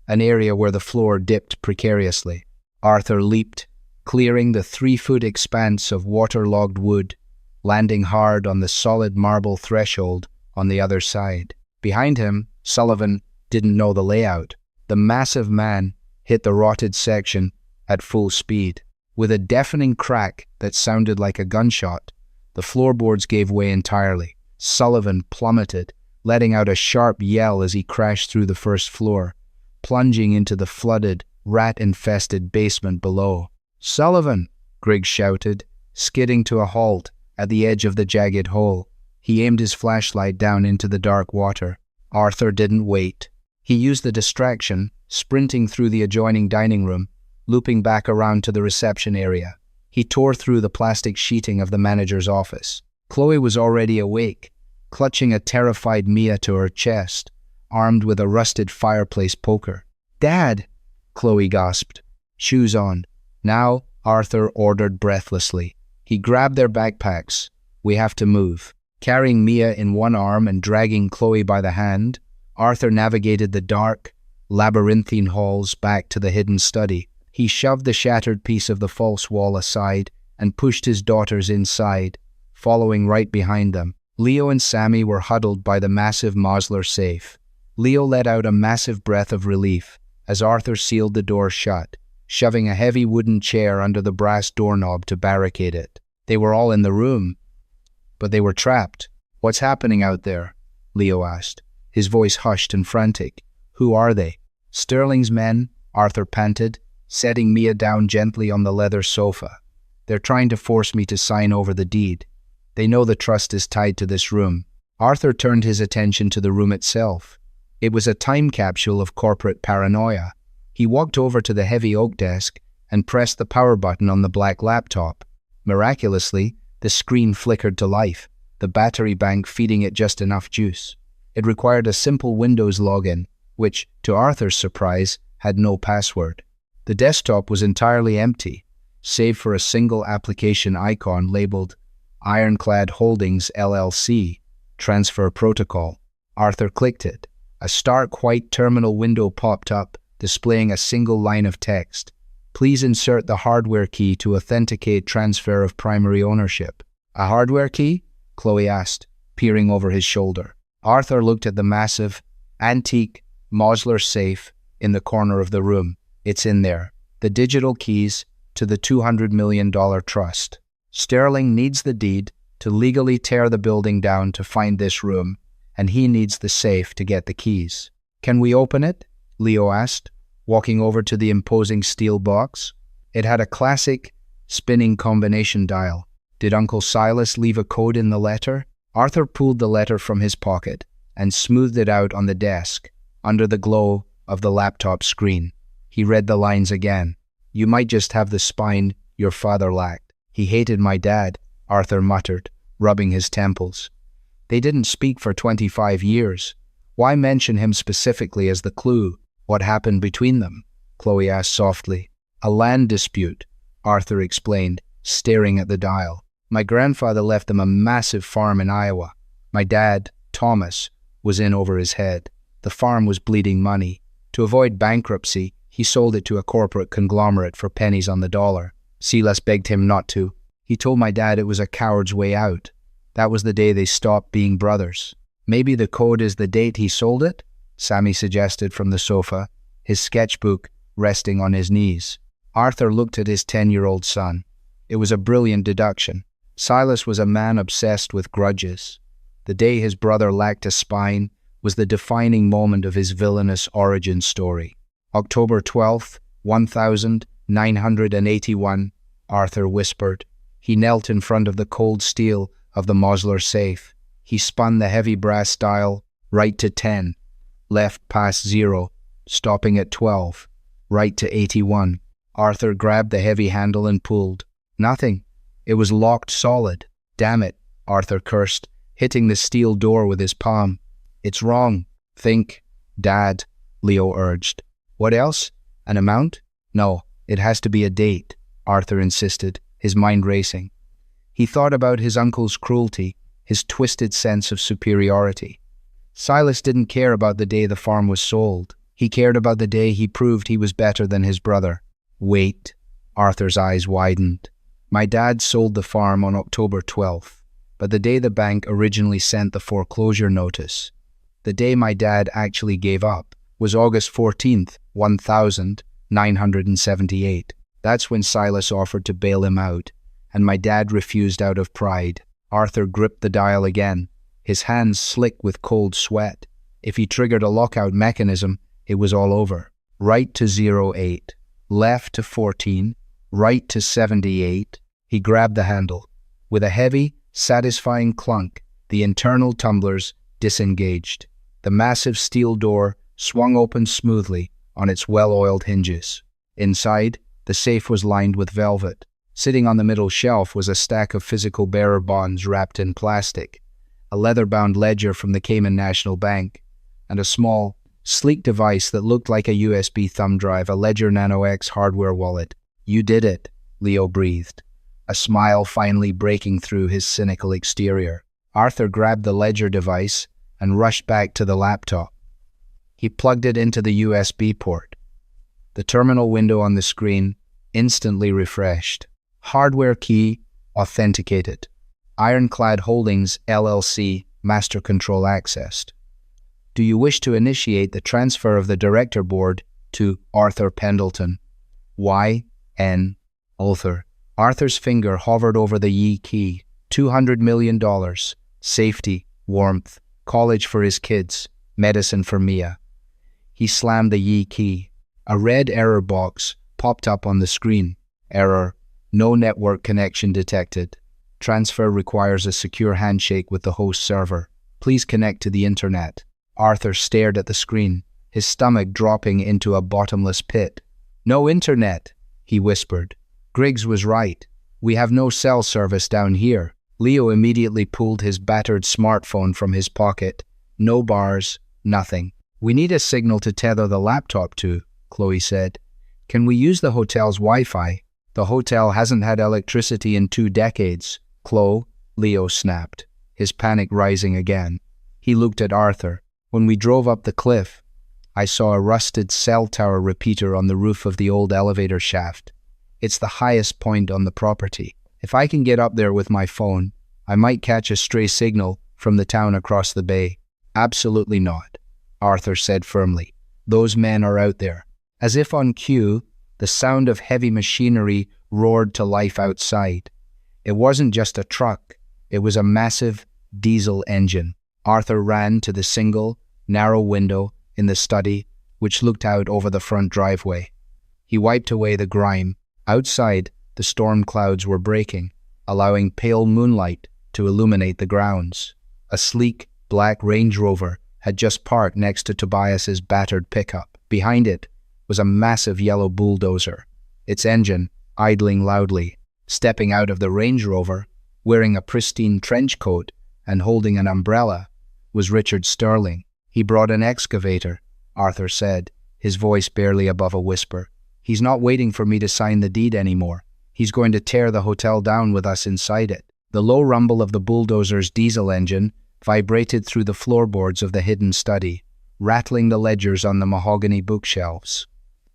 an area where the floor dipped precariously. Arthur leaped, clearing the 3-foot expanse of waterlogged wood, landing hard on the solid marble threshold on the other side. Behind him, Sullivan didn't know the layout. The massive man hit the rotted section at full speed. With a deafening crack that sounded like a gunshot, the floorboards gave way entirely. Sullivan plummeted, letting out a sharp yell as he crashed through the first floor, plunging into the flooded, rat-infested basement below. "Sullivan!" Griggs shouted, skidding to a halt at the edge of the jagged hole. He aimed his flashlight down into the dark water. Arthur didn't wait. He used the distraction, sprinting through the adjoining dining room, looping back around to the reception area. He tore through the plastic sheeting of the manager's office. Chloe was already awake, clutching a terrified Mia to her chest, armed with a rusted fireplace poker. "Dad!" Chloe gasped. "Shoes on." "Now," Arthur ordered breathlessly. He grabbed their backpacks. "We have to move." Carrying Mia in one arm and dragging Chloe by the hand, Arthur navigated the dark, labyrinthine halls back to the hidden study. He shoved the shattered piece of the false wall aside and pushed his daughters inside, following right behind them. Leo and Sammy were huddled by the massive Mosler safe. Leo let out a massive breath of relief as Arthur sealed the door shut, shoving a heavy wooden chair under the brass doorknob to barricade it. They were all in the room, but they were trapped. "What's happening out there?" Leo asked, his voice hushed and frantic. "Who are they?" "Sterling's men," Arthur panted, setting Mia down gently on the leather sofa. "They're trying to force me to sign over the deed. They know the trust is tied to this room." Arthur turned his attention to the room itself. It was a time capsule of corporate paranoia. He walked over to the heavy oak desk and pressed the power button on the black laptop. Miraculously, the screen flickered to life, the battery bank feeding it just enough juice. It required a simple Windows login, which, to Arthur's surprise, had no password. The desktop was entirely empty, save for a single application icon labeled Ironclad Holdings LLC, Transfer Protocol. Arthur clicked it. A stark white terminal window popped up, displaying a single line of text. "Please insert the hardware key to authenticate transfer of primary ownership." "A hardware key?" Chloe asked, peering over his shoulder. Arthur looked at the massive, antique Mosler safe in the corner of the room. "It's in there. The digital keys to the $200 million trust. Sterling needs the deed to legally tear the building down to find this room, and he needs the safe to get the keys." "Can we open it?" Leo asked, walking over to the imposing steel box. It had a classic spinning combination dial. Did Uncle Silas leave a code in the letter? Arthur pulled the letter from his pocket and smoothed it out on the desk, under the glow of the laptop screen. He read the lines again. "You might just have the spine your father lacked." "He hated my dad," Arthur muttered, rubbing his temples. "They didn't speak for 25 years. Why mention him specifically as the clue? What happened between them?" Chloe asked softly. "A land dispute," Arthur explained, staring at the dial. "My grandfather left them a massive farm in Iowa. My dad, Thomas, was in over his head. The farm was bleeding money. To avoid bankruptcy, he sold it to a corporate conglomerate for pennies on the dollar. Silas begged him not to. He told my dad it was a coward's way out. That was the day they stopped being brothers." "Maybe the code is the date he sold it?" Sammy suggested from the sofa, his sketchbook resting on his knees. Arthur looked at his 10-year-old son. It was a brilliant deduction. Silas was a man obsessed with grudges. The day his brother lacked a spine was the defining moment of his villainous origin story. "October 12th, 1981, Arthur whispered. He knelt in front of the cold steel of the Mosler safe. He spun the heavy brass dial, right to 10, left past 0, stopping at 12, right to 81. Arthur grabbed the heavy handle and pulled. Nothing. It was locked solid. Damn it, Arthur cursed, hitting the steel door with his palm. It's wrong. Think, Dad, Leo urged. What else? An amount? No, it has to be a date, Arthur insisted, his mind racing. He thought about his uncle's cruelty, his twisted sense of superiority. Silas didn't care about the day the farm was sold. He cared about the day he proved he was better than his brother. Wait, Arthur's eyes widened. My dad sold the farm on October 12th, but the day the bank originally sent the foreclosure notice, the day my dad actually gave up, was August 14th, 1978. That's when Silas offered to bail him out, and my dad refused out of pride. Arthur gripped the dial again, his hands slick with cold sweat. If he triggered a lockout mechanism, it was all over. Right to 08, left to 14, right to 78. He grabbed the handle. With a heavy, satisfying clunk, the internal tumblers disengaged. The massive steel door swung open smoothly on its well-oiled hinges. Inside, the safe was lined with velvet. Sitting on the middle shelf was a stack of physical bearer bonds wrapped in plastic, a leather-bound ledger from the Cayman National Bank, and a small, sleek device that looked like a USB thumb drive, a Ledger Nano X hardware wallet. You did it, Leo breathed, a smile finally breaking through his cynical exterior. Arthur grabbed the Ledger device and rushed back to the laptop. He plugged it into the USB port. The terminal window on the screen instantly refreshed. Hardware key authenticated. Ironclad Holdings LLC master control accessed. Do you wish to initiate the transfer of the director board to Arthur Pendleton? Y.N. Arthur. Arthur's finger hovered over the Y key. $200 million. Safety, warmth, college for his kids, medicine for Mia. He slammed the Y key. A red error box popped up on the screen. Error. No network connection detected. Transfer requires a secure handshake with the host server. Please connect to the internet. Arthur stared at the screen, his stomach dropping into a bottomless pit. No internet, he whispered. Griggs was right. We have no cell service down here. Leo immediately pulled his battered smartphone from his pocket. No bars, nothing. We need a signal to tether the laptop to, Chloe said. Can we use the hotel's Wi-Fi? The hotel hasn't had electricity in 2 decades. Chloe, Leo snapped, his panic rising again. He looked at Arthur. When we drove up the cliff, I saw a rusted cell tower repeater on the roof of the old elevator shaft. It's the highest point on the property. If I can get up there with my phone, I might catch a stray signal from the town across the bay. Absolutely not, Arthur said firmly. Those men are out there. As if on cue, the sound of heavy machinery roared to life outside. It wasn't just a truck. It was a massive diesel engine. Arthur ran to the single, narrow window in the study, which looked out over the front driveway. He wiped away the grime. Outside, the storm clouds were breaking, allowing pale moonlight to illuminate the grounds. A sleek, black Range Rover had just parked next to Tobias's battered pickup. Behind it was a massive yellow bulldozer, its engine idling loudly. Stepping out of the Range Rover, wearing a pristine trench coat and holding an umbrella, was Richard Sterling. He brought an excavator, Arthur said, his voice barely above a whisper. He's not waiting for me to sign the deed anymore. He's going to tear the hotel down with us inside it. The low rumble of the bulldozer's diesel engine vibrated through the floorboards of the hidden study, rattling the ledgers on the mahogany bookshelves.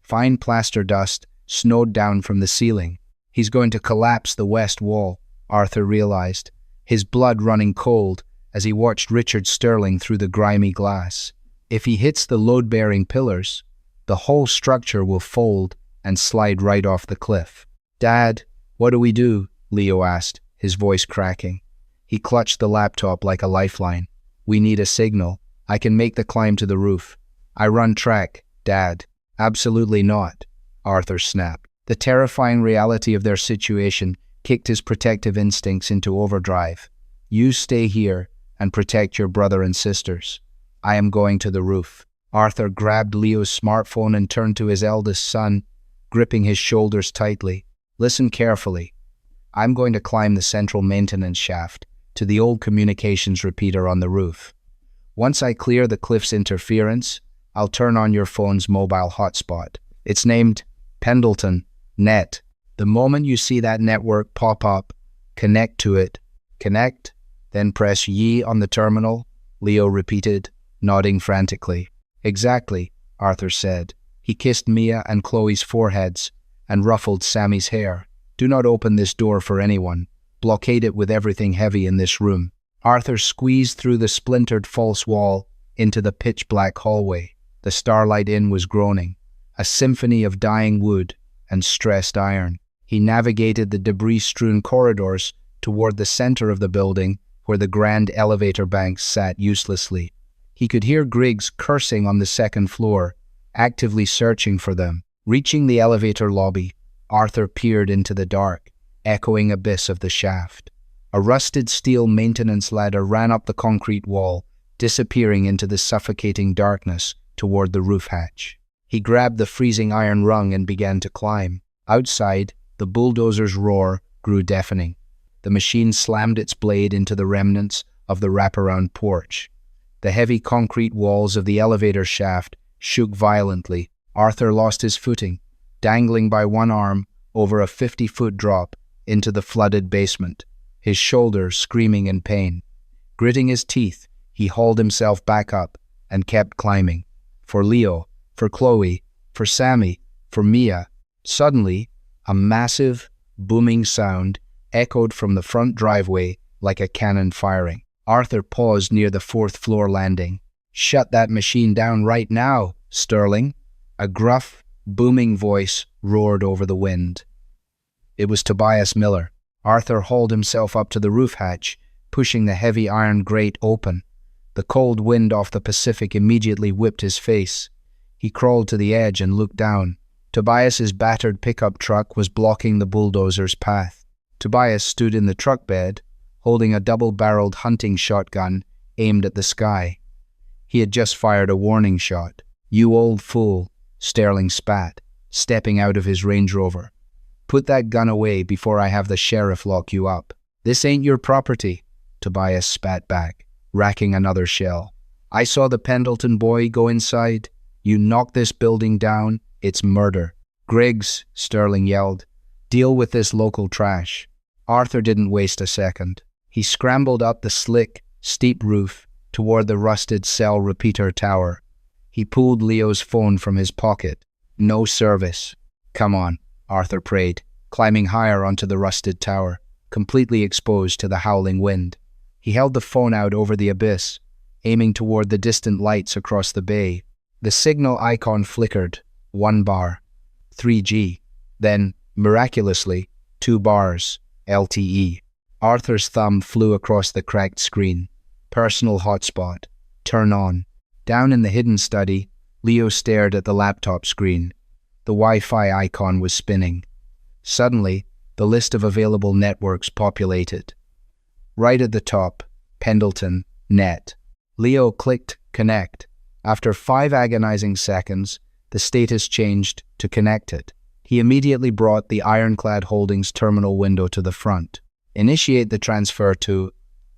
Fine plaster dust snowed down from the ceiling. He's going to collapse the west wall, Arthur realized, his blood running cold as he watched Richard Sterling through the grimy glass. If he hits the load-bearing pillars, the whole structure will fold and slide right off the cliff. Dad, what do we do? Leo asked, his voice cracking. He clutched the laptop like a lifeline. We need a signal. I can make the climb to the roof. I run track, Dad. Absolutely not, Arthur snapped. The terrifying reality of their situation kicked his protective instincts into overdrive. You stay here and protect your brother and sisters. I am going to the roof." Arthur grabbed Leo's smartphone and turned to his eldest son, gripping his shoulders tightly. "Listen carefully. I'm going to climb the central maintenance shaft to the old communications repeater on the roof. Once I clear the cliff's interference, I'll turn on your phone's mobile hotspot. It's named Pendleton Net. The moment you see that network pop up, connect to it. Connect, then press Y on the terminal," Leo repeated, nodding frantically. "Exactly," Arthur said. He kissed Mia and Chloe's foreheads and ruffled Sammy's hair. "Do not open this door for anyone. Blockade it with everything heavy in this room." Arthur squeezed through the splintered false wall into the pitch-black hallway. The Starlight Inn was groaning, a symphony of dying wood and stressed iron. He navigated the debris-strewn corridors toward the center of the building where the grand elevator banks sat uselessly. He could hear Griggs cursing on the second floor, actively searching for them. Reaching the elevator lobby, Arthur peered into the dark, echoing abyss of the shaft. A rusted steel maintenance ladder ran up the concrete wall, disappearing into the suffocating darkness toward the roof hatch. He grabbed the freezing iron rung and began to climb. Outside, the bulldozer's roar grew deafening. The machine slammed its blade into the remnants of the wraparound porch. The heavy concrete walls of the elevator shaft shook violently. Arthur lost his footing, dangling by one arm over a 50-foot drop into the flooded basement, his shoulders screaming in pain. Gritting his teeth, he hauled himself back up and kept climbing. For Leo, for Chloe, for Sammy, for Mia. Suddenly, a massive, booming sound echoed from the front driveway like a cannon firing. Arthur paused near the fourth-floor landing. "Shut that machine down right now, Sterling!" A gruff, booming voice roared over the wind. It was Tobias Miller. Arthur hauled himself up to the roof hatch, pushing the heavy iron grate open. The cold wind off the Pacific immediately whipped his face. He crawled to the edge and looked down. Tobias's battered pickup truck was blocking the bulldozer's path. Tobias stood in the truck bed, holding a double-barreled hunting shotgun aimed at the sky. He had just fired a warning shot. "You old fool," Sterling spat, stepping out of his Range Rover. "Put that gun away before I have the sheriff lock you up." "This ain't your property," Tobias spat back, racking another shell. "I saw the Pendleton boy go inside. You knock this building down, it's murder." "Griggs," Sterling yelled, "deal with this local trash." Arthur didn't waste a second. He scrambled up the slick, steep roof toward the rusted cell repeater tower. He pulled Leo's phone from his pocket. No service. "Come on," Arthur prayed, climbing higher onto the rusted tower, completely exposed to the howling wind. He held the phone out over the abyss, aiming toward the distant lights across the bay. The signal icon flickered. 1 bar. 3G. Then, miraculously, 2 bars. LTE. Arthur's thumb flew across the cracked screen. Personal hotspot. Turn on. Down in the hidden study, Leo stared at the laptop screen. The Wi-Fi icon was spinning. Suddenly, the list of available networks populated. Right at the top, Pendleton Net. Leo clicked Connect. After 5 agonizing seconds, the status changed to Connected. He immediately brought the Ironclad Holdings terminal window to the front. Initiate the transfer to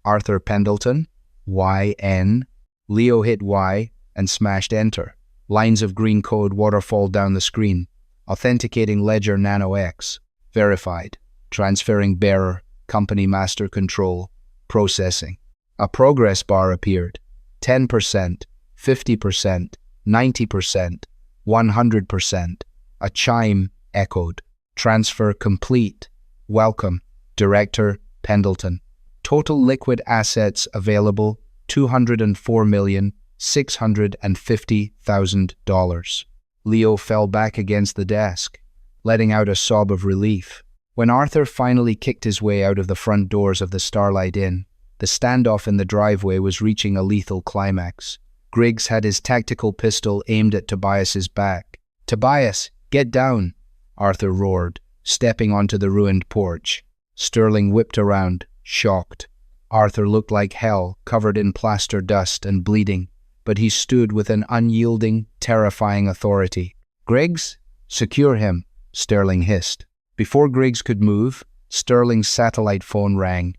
Arthur Pendleton, YN. Leo hit Y and smashed Enter. Lines of green code waterfall down the screen. Authenticating Ledger Nano X. Verified. Transferring bearer, company master control. Processing. A progress bar appeared. 10%, 50%, 90%, 100%. A chime echoed. Transfer complete. Welcome, Director Pendleton. Total liquid assets available, $204,650,000. Leo fell back against the desk, letting out a sob of relief. When Arthur finally kicked his way out of the front doors of the Starlight Inn, the standoff in the driveway was reaching a lethal climax. Griggs had his tactical pistol aimed at Tobias's back. "Tobias, get down!" Arthur roared, stepping onto the ruined porch. Sterling whipped around, shocked. Arthur looked like hell, covered in plaster dust and bleeding, but he stood with an unyielding, terrifying authority. "Griggs, secure him," Sterling hissed. Before Griggs could move, Sterling's satellite phone rang.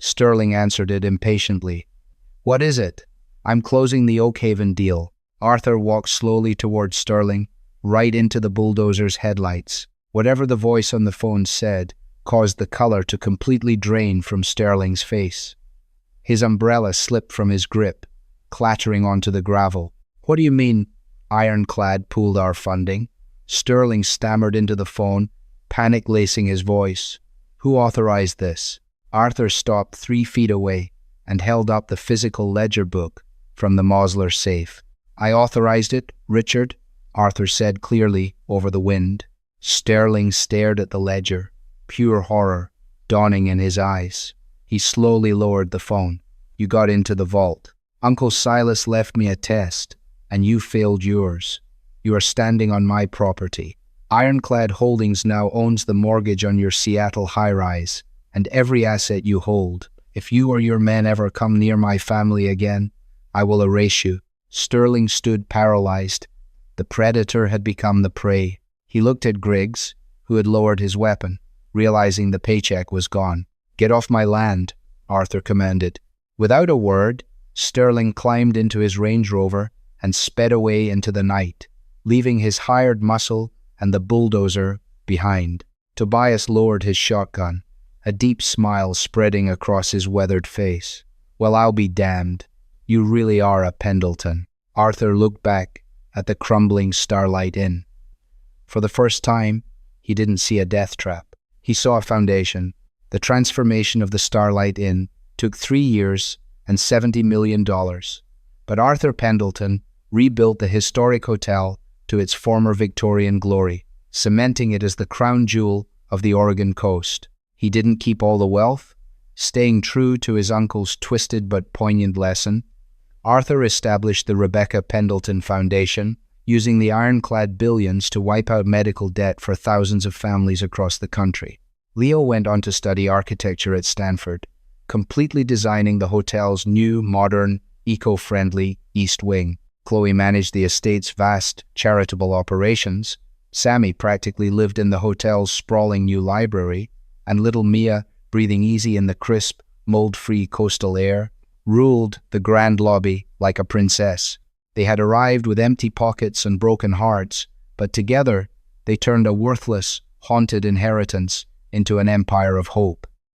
Sterling answered it impatiently. "What is it?" "I'm closing the Oakhaven deal." Arthur walked slowly toward Sterling, right into the bulldozer's headlights. Whatever the voice on the phone said caused the color to completely drain from Sterling's face. His umbrella slipped from his grip, clattering onto the gravel. "What do you mean, Ironclad pulled our funding?" Sterling stammered into the phone, panic lacing his voice. "Who authorized this?" Arthur stopped 3 feet away and held up the physical ledger book from the Mosler safe. "I authorized it, Richard," Arthur said clearly over the wind. Sterling stared at the ledger, pure horror dawning in his eyes. He slowly lowered the phone. "You got into the vault. Uncle Silas left me a test, and you failed yours. You are standing on my property. Ironclad Holdings now owns the mortgage on your Seattle high-rise, and every asset you hold. If you or your men ever come near my family again, I will erase you." Sterling stood paralyzed. The predator had become the prey. He looked at Griggs, who had lowered his weapon, realizing the paycheck was gone. "Get off my land," Arthur commanded. Without a word, Sterling climbed into his Range Rover and sped away into the night, leaving his hired muscle and the bulldozer behind. Tobias lowered his shotgun, a deep smile spreading across his weathered face. "Well, I'll be damned. You really are a Pendleton." Arthur looked back at the crumbling Starlight Inn. For the first time, he didn't see a death trap. He saw a foundation. The transformation of the Starlight Inn took 3 years and $70 million. But Arthur Pendleton rebuilt the historic hotel to its former Victorian glory, cementing it as the crown jewel of the Oregon coast. He didn't keep all the wealth. Staying true to his uncle's twisted but poignant lesson, Arthur established the Rebecca Pendleton Foundation, using the ironclad billions to wipe out medical debt for thousands of families across the country. Leo went on to study architecture at Stanford, completely designing the hotel's new, modern, eco-friendly East Wing. Chloe managed the estate's vast charitable operations. Sammy practically lived in the hotel's sprawling new library, and little Mia, breathing easy in the crisp, mold-free coastal air, ruled the grand lobby like a princess. They had arrived with empty pockets and broken hearts, but together they turned a worthless, haunted inheritance into an empire of hope.